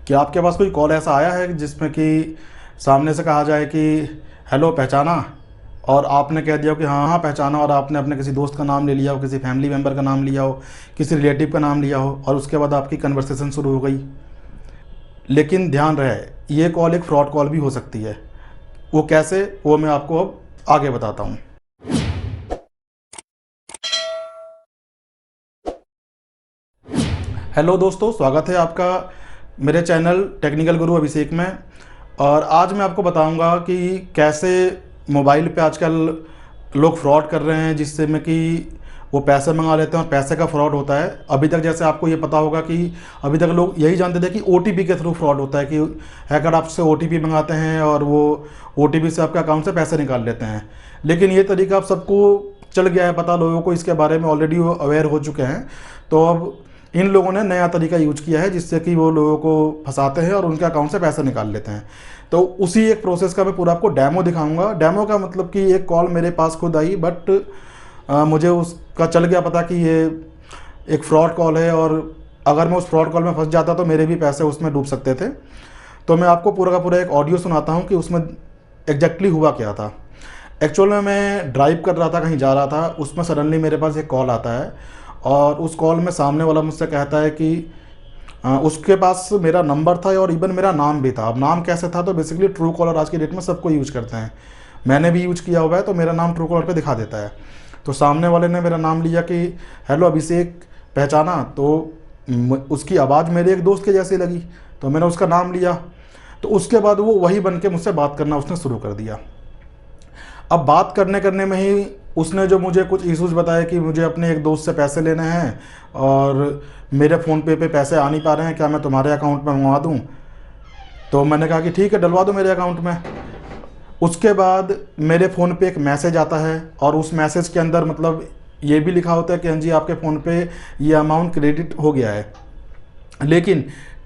क्या आपके पास कोई कॉल ऐसा आया है जिसमें कि सामने से कहा जाए कि हेलो पहचाना, और आपने कह दिया हो कि हाँ हाँ पहचाना, और आपने अपने किसी दोस्त का नाम ले लिया हो, किसी फैमिली मेम्बर का नाम लिया हो, किसी रिलेटिव का नाम लिया हो, और उसके बाद आपकी कन्वर्सेशन शुरू हो गई। लेकिन ध्यान रहे ये कॉल एक फ्रॉड कॉल भी हो सकती है। वो कैसे, वो मैं आपको अब आगे बताता हूँ। हेलो दोस्तों, स्वागत है आपका मेरे चैनल टेक्निकल गुरु अभिषेक में। और आज मैं आपको बताऊंगा कि कैसे मोबाइल पे आजकल लोग फ्रॉड कर रहे हैं, जिससे में कि वो पैसे मंगा लेते हैं और पैसे का फ्रॉड होता है। अभी तक जैसे आपको ये पता होगा कि अभी तक लोग यही जानते थे कि ओटीपी के थ्रू फ्रॉड होता है, कि हैकर आपसे ओटीपी मंगाते हैं और वो ओटीपी से आपके अकाउंट से पैसे निकाल लेते हैं। लेकिन ये तरीका आप सबको चल गया है पता, लोगों को इसके बारे में ऑलरेडी अवेयर हो चुके हैं। तो अब इन लोगों ने नया तरीका यूज किया है जिससे कि वो लोगों को फंसाते हैं और उनके अकाउंट से पैसे निकाल लेते हैं। तो उसी एक प्रोसेस का मैं पूरा आपको डेमो दिखाऊंगा। डेमो का मतलब कि एक कॉल मेरे पास खुद आई, बट मुझे उसका चल गया पता कि ये एक फ्रॉड कॉल है, और अगर मैं उस फ्रॉड कॉल में फंस जाता तो मेरे भी पैसे उसमें डूब सकते थे। तो मैं आपको पूरा का पूरा एक ऑडियो सुनाता हूँ कि उसमें एग्जैक्टली हुआ क्या था। एक्चुअल में मैं ड्राइव कर रहा था, कहीं जा रहा था, उसमें सडनली मेरे पास एक कॉल आता है, और उस कॉल में सामने वाला मुझसे कहता है कि उसके पास मेरा नंबर था और इवन मेरा नाम भी था। अब नाम कैसे था, तो बेसिकली ट्रू कॉलर आज की डेट में सबको यूज करते हैं, मैंने भी यूज किया हुआ है, तो मेरा नाम ट्रू कॉलर पे दिखा देता है। तो सामने वाले ने मेरा नाम लिया कि हेलो अभिषेक, पहचाना? तो उसकी आवाज़ मेरे एक दोस्त के जैसी लगी, तो मैंने उसका नाम लिया। तो उसके बाद वो वही बन के मुझसे बात करना उसने शुरू कर दिया। अब बात करने करने में ही उसने जो मुझे कुछ इश्यूज बताए कि मुझे अपने एक दोस्त से पैसे लेने हैं और मेरे फ़ोन पे पैसे आ नहीं पा रहे हैं, क्या मैं तुम्हारे अकाउंट में मंगवा दूँ? तो मैंने कहा कि ठीक है, डलवा दो मेरे अकाउंट में। उसके बाद मेरे फ़ोन पे एक मैसेज आता है, और उस मैसेज के अंदर मतलब ये भी लिखा होता है कि हाँ जी आपके फ़ोन पे ये अमाउंट क्रेडिट हो गया है। लेकिन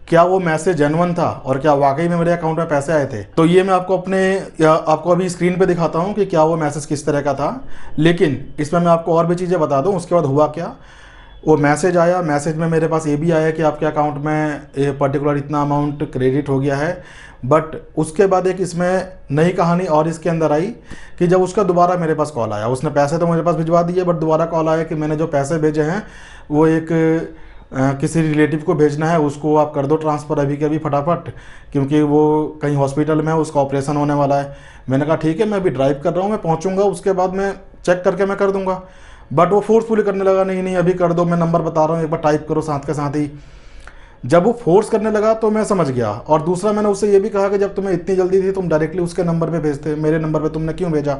क्या वो मैसेज जेन्युइन था और क्या वाकई में मेरे अकाउंट में पैसे आए थे, तो ये मैं आपको आपको अभी स्क्रीन पे दिखाता हूँ कि क्या वो मैसेज किस तरह का था। लेकिन इसमें मैं आपको और भी चीज़ें बता दूँ उसके बाद हुआ क्या। वो मैसेज आया, मैसेज में मेरे पास ये भी आया कि आपके अकाउंट में पर्टिकुलर इतना अमाउंट क्रेडिट हो गया है। बट उसके बाद एक इसमें नई कहानी और इसके अंदर आई कि जब उसका दोबारा मेरे पास कॉल आया, उसने पैसे तो मेरे पास भिजवा दिए, बट दोबारा कॉल आया कि मैंने जो पैसे भेजे हैं वो एक किसी रिलेटिव को भेजना है, उसको आप कर दो ट्रांसफ़र अभी के अभी फटाफट, क्योंकि वो कहीं हॉस्पिटल में है, उसका ऑपरेशन होने वाला है। मैंने कहा ठीक है, मैं अभी ड्राइव कर रहा हूँ, मैं पहुँचूँगा, उसके बाद मैं चेक करके मैं कर दूँगा। बट वो फोर्सफुली करने लगा, नहीं नहीं अभी कर दो, मैं नंबर बता रहा हूँ, एक बार टाइप करो साथ के साथ ही। जब वो फोर्स करने लगा तो मैं समझ गया। और दूसरा मैंने उससे ये भी कहा कि जब तुम्हें इतनी जल्दी थी तुम डायरेक्टली उसके नंबर पे भेजते, मेरे नंबर पे तुमने क्यों भेजा?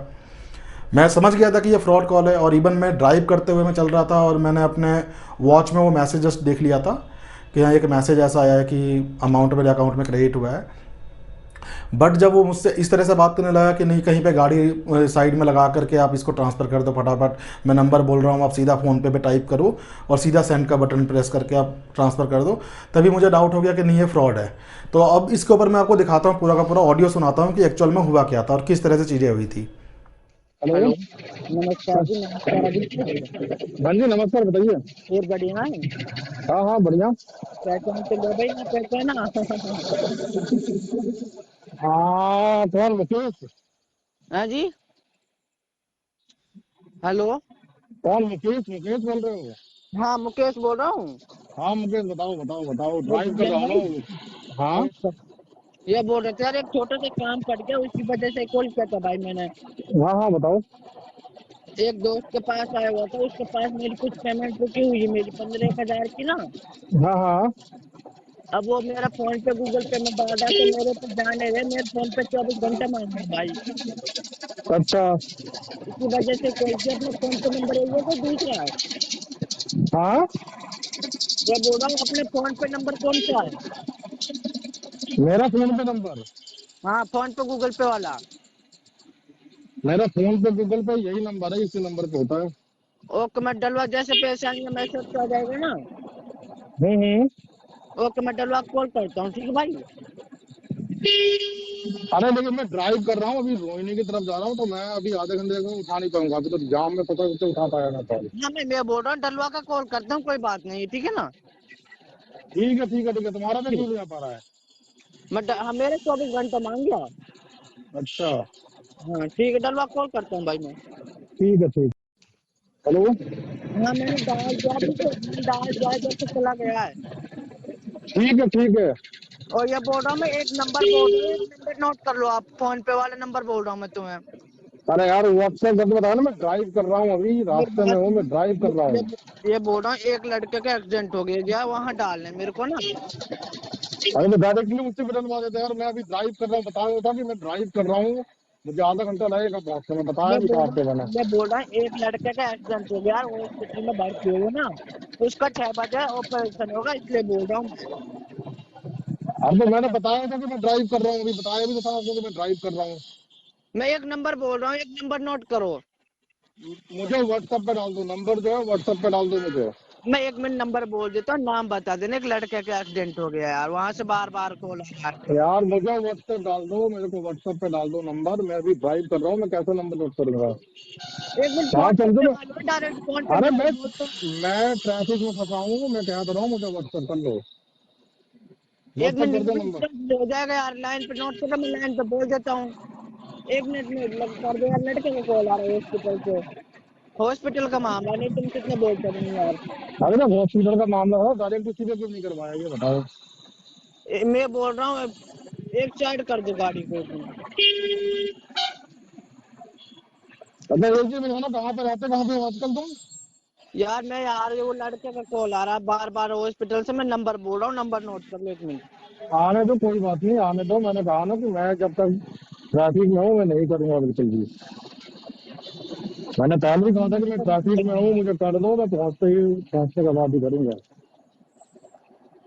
मैं समझ गया था कि ये फ्रॉड कॉल है, और इवन मैं ड्राइव करते हुए मैं चल रहा था और मैंने अपने वॉच में वो मैसेज जस्ट देख लिया था कि हाँ एक मैसेज ऐसा आया है कि अमाउंट मेरे अकाउंट में क्रेडिट हुआ है। बट जब वो मुझसे इस तरह से बात करने लगा कि नहीं कहीं पे गाड़ी साइड में लगा करके आप इसको ट्रांसफ़र कर दो फटाफट, मैं नंबर बोल रहा हूँ, आप सीधा फ़ोन पे टाइप करो और सीधा सेंड का बटन प्रेस करके आप ट्रांसफ़र कर दो, तभी मुझे डाउट हो गया कि नहीं ये फ्रॉड है। तो अब इसके ऊपर मैं आपको दिखाता हूँ, पूरा का पूरा ऑडियो सुनाता हूँ कि एक्चुअल में हुआ क्या था और किस तरह से चीज़ें हुई थी। हेलो। हेलो। नमस्कार जी, नमस्कार अभिषेक। हाँ जी नमस्कार, बताइए। और बढ़िया है। हाँ हाँ बढ़िया। पहचान तो लो भाई, ना पहचाना। हाँ कौन, मुकेश? हाँ जी। हेलो। कौन मुकेश? मुकेश बोल रहे हो? हाँ, मुकेश बोल रहा हूँ। हाँ मुकेश, बताओ बताओ बताओ, वो ड्राइव कर गुंजन रहा हूँ भाई। ना। हाँ अच्छा। ये बोल रहे थे यार, एक छोटा सा काम पड़ गया, उसकी वजह से कॉल किया था भाई मैंने। हाँ हाँ बताओ। एक दोस्त के पास आया हुआ था, उसके पास मेरी कुछ पेमेंट रुकी हुई है, मेरी 15,000 की ना। हाँ हाँ। अब वो मेरा फोन पे गूगल पे में डाल रहा, तो मेरे पे जाने रहे, मेरे फोन पे 24 घंटे मांग रहे भाई। अच्छा। इसी वजह से कॉल किया। अपने फोन पे नंबर है ये, कोई दूसरा है? हाँ ये बोल रहा हूँ, अपने फोन पे नंबर कौन सा है? मेरा फोन पे नंबर, हाँ, फोन पे गूगल पे वाला। मेरा फोन पे गूगल पे यही नंबर है, इसी नंबर पे होता है। ओके, मैं डलवा, जैसे पैसे आएंगे मैसेज तो आ जाएगा ना। हम्म। ओके, मैं डलवा कॉल करता हूँ, ठीक है भाई। अरे लेकिन मैं ड्राइव कर रहा हूँ, अभी रोहिणी की तरफ जा रहा हूँ, तो मैं अभी आधे घंटे में उठा नहीं पाऊंगा, अभी तो जाम में पता नहीं उठा पाया ना कॉल। हाँ, मैं बोल रहा हूँ डलवा का कॉल करता हूँ, कोई बात नहीं, ठीक है ना। ठीक है ठीक है ठीक है, तुम्हारा भी ठीक क्यों नहीं आ पा रहा है? हाँ, मेरे 24 घंटे मांग गया। अच्छा हाँ ठीक है, डलवा कॉल करता हूँ भाई मैं। ठीक है ठीक। हेलो। हाँ मैंने डाल दिया, मैंने डाल दिया है, जैसे चला गया है। ठीक है ठीक है। और ये बोल रहा हूँ मैं, एक नंबर बोल रहा हूँ, एक नंबर नोट कर लो आप, फोन पे वाला नंबर बोल रहा हूँ मैं तुम्हें। अरे यार व्हाट्सएप करके बताया ना, मैं ड्राइव कर रहा हूँ, अभी ये रास्ते में बात हूँ, मैं ड्राइव कर रहा हूँ। ये बोल रहा हूँ, एक लड़के का एक्सीडेंट हो गया, वहां डालने मेरे को ना। अरे तो डायरेक्टली मुझसे भी डलवा देते यार, मैं अभी ड्राइव कर रहा हूँ, बताया था कि मैं ड्राइव कर रहा हूँ, मुझे आधा घंटा लगेगा पहुंचने में, बताया भी था आपको मैंने। मैं बोल रहा हूँ एक लड़के का एक्सीडेंट हो गया, वो हॉस्पिटल में भर्ती हुए ना, उसका 6 बजे ऑपरेशन होगा, इसलिए बोल रहा हूँ मैं। अब तो मैंने बताया था कि मैं ड्राइव कर रहा हूँ, अभी बताया भी तो था आपको कि मैं ड्राइव कर रहा हूँ। मैं एक नंबर बोल रहा हूँ, एक नंबर नोट करो। मुझे व्हाट्सएप पे डाल दो, नंबर जो है व्हाट्सएप पे डाल दो मुझे। मैं 1 मिनट नंबर बोल देता हूँ, नाम बता देना, एक लड़के का एक्सीडेंट हो गया यार, वहां से बार बार कॉल आ रहा है। यार मुझे व्हाट्सएप डाल दो, मेरे को व्हाट्सएप पे डाल दो नंबर, मैं अभी ड्राइव कर रहा हूँ, मैं कैसे नंबर नोट करूंगा। 1 मिनट कहाँ फोन चल करने दो। वाले हो, डायरेक्ट फोन पे अरे नंबर मैं बोल दो। मैं ट्रैफिक में फंसा हूँ, मैं कह तो रहा हूँ, मुझे व्हाट्सएप कर लो, एक व्हाट्सएप कर मिनट दो नंबर। में हो जाएगा यार, लाइन पे नोट करो, मैं लाइन पे बोल देता हूँ। 1 मिनट में कर दो यार, लड़के का कॉल आ रहा है हॉस्पिटल से। हॉस्पिटल का मामला नहीं, तुम कितने बोलते नहीं यार। अरे ना हॉस्पिटल का मामला हो, डायरेक्ट उसी पे क्यों नहीं करवाया ये बताओ। मैं बोल रहा हूँ, एक साइड कर दो गाड़ी को 1 मिनट। अच्छा एक चीज बताओ ना, कहाँ पे रहते, कहाँ पे हो आजकल तुम। यार मैं यार, ये वो लड़के का कॉल आ रहा है बार बार हॉस्पिटल से, मैं नंबर बोल रहा हूँ, नंबर नोट कर लो 1 मिनट। आने दो, कोई बात नहीं, आने दो, मैंने कहा ना कि मैं जब तक ट्रैफिक में हूँ मैं नहीं करूंगा बिल्कुल भी। मैंने पहले भी कहा था कि मैं ट्रैफिक में हूँ, मुझे कर दो, मैं पहुंचने के बाद ही करूंगा।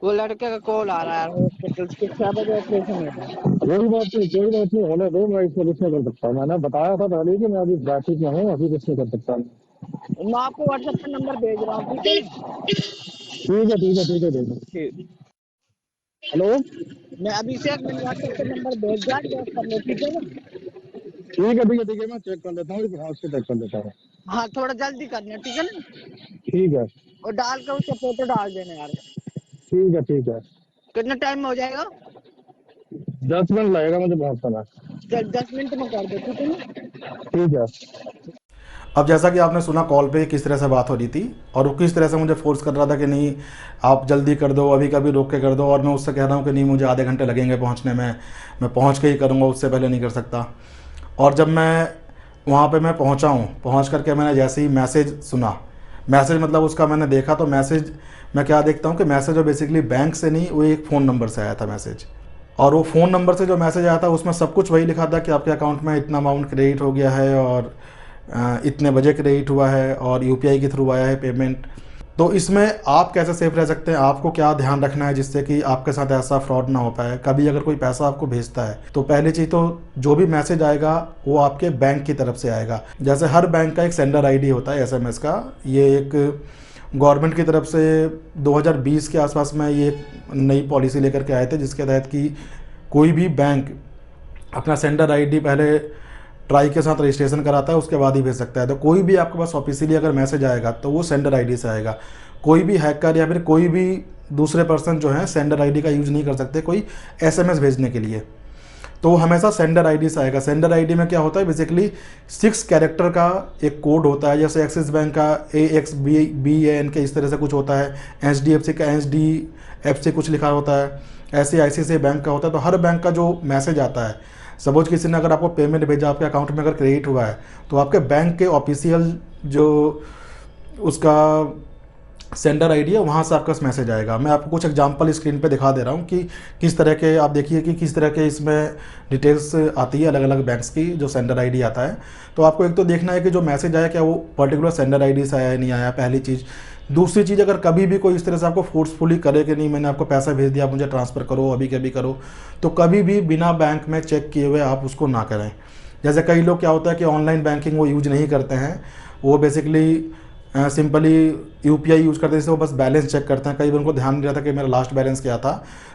वो लड़के का कॉल आ रहा है हॉस्पिटल से, 6 बजे ऑपरेशन होगा। कोई बात नहीं, कोई बात नहीं, होने दो, मैं इसको कुछ नहीं कर सकता, मैंने बताया था पहले कि मैं अभी ट्रैफिक में हूँ, अभी कुछ नहीं कर सकता। मैं आपको व्हाट्सएप पर नंबर भेज रहा हूँ, ठीक है ना। ठीक है ठीक है ठीक है ठीक है। ठीक। हेलो। मैं अभी से मैंने व्हाट्सएप पे नंबर भेज दिया, चेक कर लो, ठीक है ना। ठीक है ठीक है ठीक है, मैं चेक कर लेता हूँ, पहुंच के चेक कर लेता हूँ। हाँ थोड़ा जल्दी करना, ठीक है ना। ठीक है और डाल कर उसका फोटो डाल देना यार। ठीक है ठीक है। कितना टाइम में हो जाएगा। 10 मिनट लगेगा मुझे पहुंचने में। चल 10 मिनट में कर दो, ठीक है ना। ठीक है। अब जैसा कि आपने सुना कॉल पे किस तरह से बात हो रही थी, और वो किस तरह से मुझे फोर्स कर रहा था कि नहीं आप जल्दी कर दो, अभी कभी रोक के कर दो, और मैं उससे कह रहा हूँ कि नहीं मुझे आधे घंटे लगेंगे पहुँचने में, मैं पहुँच के ही करूँगा, उससे पहले नहीं कर सकता। और जब मैं वहाँ पे मैं पहुँचा हूँ, पहुँच करके मैंने जैसे ही मैसेज सुना, मैसेज मतलब उसका मैंने देखा, तो मैसेज मैं क्या देखता हूँ कि मैसेज जो बेसिकली बैंक से नहीं, वो एक फ़ोन नंबर से आया था मैसेज। और वो फ़ोन नंबर से जो मैसेज आया था उसमें सब कुछ वही लिखा था कि आपके अकाउंट में इतना अमाउंट क्रेडिट हो गया है, और इतने बजे क्रेडिट हुआ है, और यूपीआई के थ्रू आया है पेमेंट। तो इसमें आप कैसे सेफ रह सकते हैं, आपको क्या ध्यान रखना है जिससे कि आपके साथ ऐसा फ्रॉड ना हो पाए। कभी अगर कोई पैसा आपको भेजता है तो पहली चीज़ तो जो भी मैसेज आएगा वो आपके बैंक की तरफ से आएगा। जैसे हर बैंक का एक सेंडर आईडी होता है एसएमएस का, ये एक गवर्नमेंट की तरफ से 2020 के आसपास में ये नई पॉलिसी लेकर के आए थे, जिसके तहत कि कोई भी बैंक अपना सेंडर आईडी पहले ट्राई के साथ रजिस्ट्रेशन कराता है, उसके बाद ही भेज सकता है। तो कोई भी आपके पास ऑफिशियली अगर मैसेज आएगा तो वो सेंडर आईडी से आएगा। कोई भी हैकर या फिर कोई भी दूसरे पर्सन जो है सेंडर आईडी का यूज़ नहीं कर सकते कोई एसएमएस भेजने के लिए। तो वो हमेशा सेंडर आईडी से आएगा। सेंडर आईडी में क्या होता है, बेसिकली 6 कैरेक्टर का एक कोड होता है। जैसे एक्सिस बैंक का AXBAN के इस तरह से कुछ होता है, HDFC का HDFC कुछ लिखा होता है, ऐसे ICICI बैंक का होता है। तो हर बैंक का जो मैसेज आता है, सपोज किसी ने अगर आपको पेमेंट भेजा, आपके अकाउंट में अगर क्रेडिट हुआ है, तो आपके बैंक के ऑफिशियल जो उसका सेंडर आईडी है वहाँ से आपका मैसेज आएगा। मैं आपको कुछ एग्जांपल स्क्रीन पे दिखा दे रहा हूँ कि किस तरह के, आप देखिए कि किस तरह के इसमें डिटेल्स आती है अलग अलग बैंक्स की जो सेंडर आईडी आता है। तो आपको एक तो देखना है कि जो मैसेज आया क्या वो पर्टिकुलर सेंडर आईडी से आया है नहीं आया, पहली चीज़। दूसरी चीज़, अगर कभी भी कोई इस तरह से आपको फोर्सफुली करे कि नहीं मैंने आपको पैसा भेज दिया, मुझे ट्रांसफ़र करो अभी के अभी करो, तो कभी भी बिना बैंक में चेक किए हुए आप उसको ना करें। जैसे कई लोग क्या होता है कि ऑनलाइन बैंकिंग वो यूज नहीं करते हैं, वो बेसिकली सिंपली यूपीआई यूज़ करते हैं, जैसे वो बस बैलेंस चेक करते हैं। कई बार उनको ध्यान नहीं रहता कि मेरा लास्ट बैलेंस क्या था,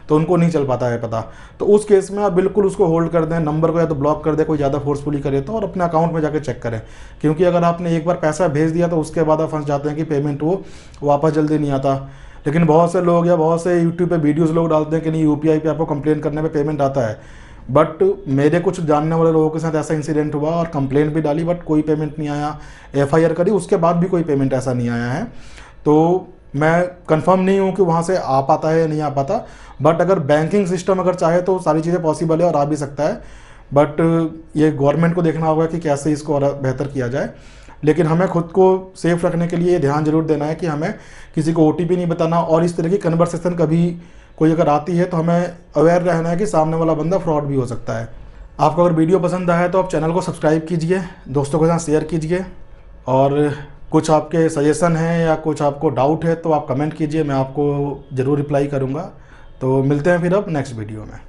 तो उनको नहीं चल पाता है पता। तो उस केस में आप बिल्कुल उसको होल्ड कर दें, नंबर को या तो ब्लॉक कर दें कोई ज़्यादा फोर्सफुली करे तो, और अपने अकाउंट में जाकर चेक करें। क्योंकि अगर आपने एक बार पैसा भेज दिया तो उसके बाद आप फंस जाते हैं कि पेमेंट वो वापस जल्दी नहीं आता। लेकिन बहुत से लोग या बहुत से यूट्यूब पे वीडियोस लोग डालते हैं कि नहीं यूपीआई पे आपको कंप्लेन करने पे पेमेंट आता है, बट मेरे कुछ जानने वाले लोगों के साथ ऐसा इंसिडेंट हुआ और कंप्लेन भी डाली बट कोई पेमेंट नहीं आया, एफआईआर करी उसके बाद भी कोई पेमेंट ऐसा नहीं आया है। तो मैं कंफर्म नहीं हूँ कि वहाँ से आ पाता है या नहीं आ पाता, बट अगर बैंकिंग सिस्टम अगर चाहे तो सारी चीज़ें पॉसिबल है और आ भी सकता है, बट ये गवर्नमेंट को देखना होगा कि कैसे इसको और बेहतर किया जाए। लेकिन हमें खुद को सेफ रखने के लिए ध्यान जरूर देना है कि हमें किसी को ओटीपी नहीं बताना, और इस तरह की कन्वर्सेशन कभी कोई अगर आती है तो हमें अवेयर रहना है कि सामने वाला बंदा फ्रॉड भी हो सकता है। आपको अगर वीडियो पसंद आया तो आप चैनल को सब्सक्राइब कीजिए, दोस्तों के साथ शेयर कीजिए, और कुछ आपके सजेशन हैं या कुछ आपको डाउट है तो आप कमेंट कीजिए, मैं आपको ज़रूर रिप्लाई करूँगा। तो मिलते हैं फिर अब नेक्स्ट वीडियो में।